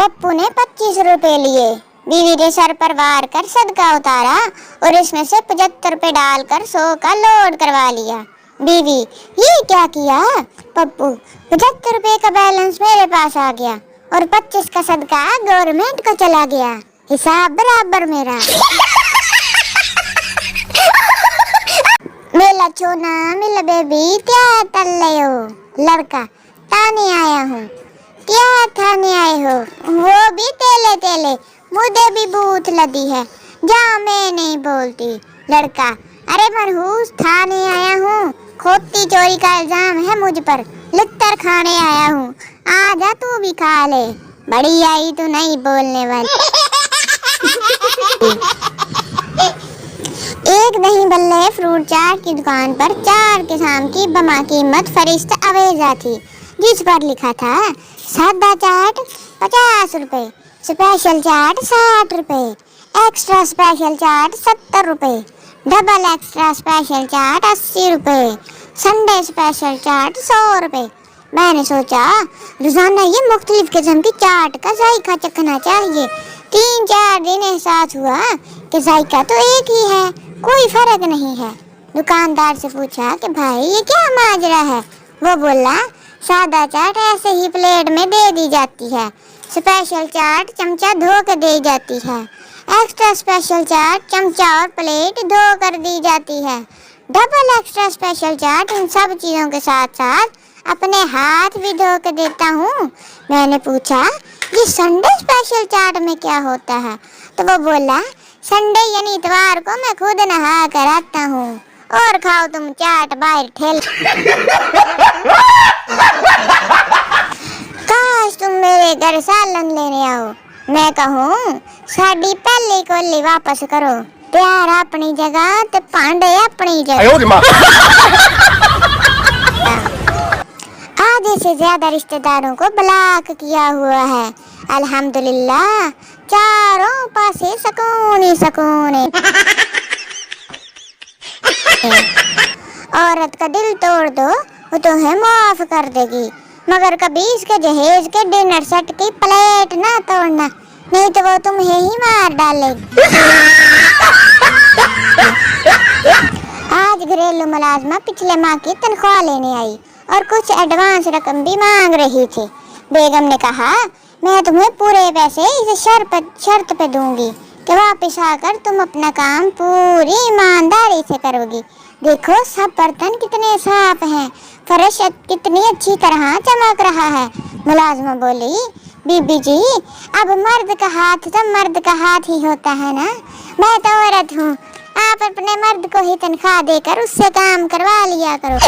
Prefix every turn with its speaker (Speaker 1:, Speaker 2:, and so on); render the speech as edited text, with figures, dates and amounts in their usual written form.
Speaker 1: पप्पू ने 25 रुपए लिए, बीवी के सर पर वार कर सदका उतारा और इसमें से 75 रुपए डालकर 100 का लोड करवा लिया। बीवी, ये क्या किया? पप्पू, 75 रुपए का बैलेंस मेरे पास आ गया और 25 का सदका गवर्नमेंट को चला गया, हिसाब बराबर मेरा। मेला छोना मिला बेबी क्या तल हो? लड़का, ताने आया हूँ। क्या थाने आए हो? वो भी तेले तेले, मुझे भी भूत लगी है, जा मैं नहीं बोलती। लड़का, अरे मनहूस थाने आया हूँ, खोती चोरी का इल्जाम है मुझ पर, लिट्टर खाने आया हूँ, आजा तू भी खा ले। बड़ी आई तू नहीं बोलने वाली। एक दही बल्ले फ्रूट चाट की दुकान पर 4 किस्म की बमा कीमत फरिश्त अवेजा थी, जिस पर लिखा था सादा चाट 50 रुपए, स्पेशल चाट 60 रुपए, एक्स्ट्रा स्पेशल चाट 70 रुपए, डबल एक्स्ट्रा स्पेशल चाट 80 रुपए, संडे स्पेशल चाट 100 रुपए। मैंने सोचा रोजाना ये मुख्तलिफ किस्म की चाट का जायका चखना चाहिए। 3-4 दिन एहसास हुआ कि जायका तो एक ही है, कोई फर्क नहीं है। दुकानदार से पूछा कि भाई ये क्या माजरा है? वो बोला, सादा चाट ऐसे ही प्लेट में दे दी जाती है, स्पेशल चाट चमचा धो कर दी जाती है, एक्स्ट्रा स्पेशल चाट चमचा और प्लेट धो कर दी जाती है, डबल एक्स्ट्रा स्पेशल चाट इन सब चीज़ों के साथ साथ अपने हाथ भी धो के देता हूँ। मैंने पूछा, ये संडे स्पेशल चाट में क्या होता है? तो वो बोला, संडे यानी इतवार को मैं खुद नहा कर आता हूँ और खाओ तुम चाट बाहर ठेल। काश तुम मेरे घर सालन लेने आओ, मैं कहूँ साड़ी पहली कोली वापस करो, प्यार अपनी जगह ते पांडे अपनी जगह। आधे से ज्यादा रिश्तेदारों को ब्लॉक किया हुआ है, अल्हम्दुलिल्लाह चारों पासे सुकून ही सुकून है। औरत का दिल तोड़ दो वो तुम्हें माफ कर देगी, मगर कभी इसके जहेज के डिनर सेट की प्लेट ना तोड़ना, नहीं तो वो तुम्हें ही मार डालेगी। आज घरेलू मुलाजमा पिछले माह की तनख्वाह लेने आई और कुछ एडवांस रकम भी मांग रही थी। बेगम ने कहा, मैं तुम्हें पूरे पैसे इस शर्त पे दूंगी कि वापस आकर तुम अपना काम पूरी ईमानदारी से करोगी। देखो सब बर्तन कितने साफ हैं, फर्श कितनी अच्छी तरह चमक रहा है। मुलाजमा बोली, बीबी जी अब मर्द का हाथ तो मर्द का हाथ ही होता है ना, मैं तो औरत हूँ, आप अपने मर्द को ही तनख्वाह देकर उससे काम करवा लिया करो।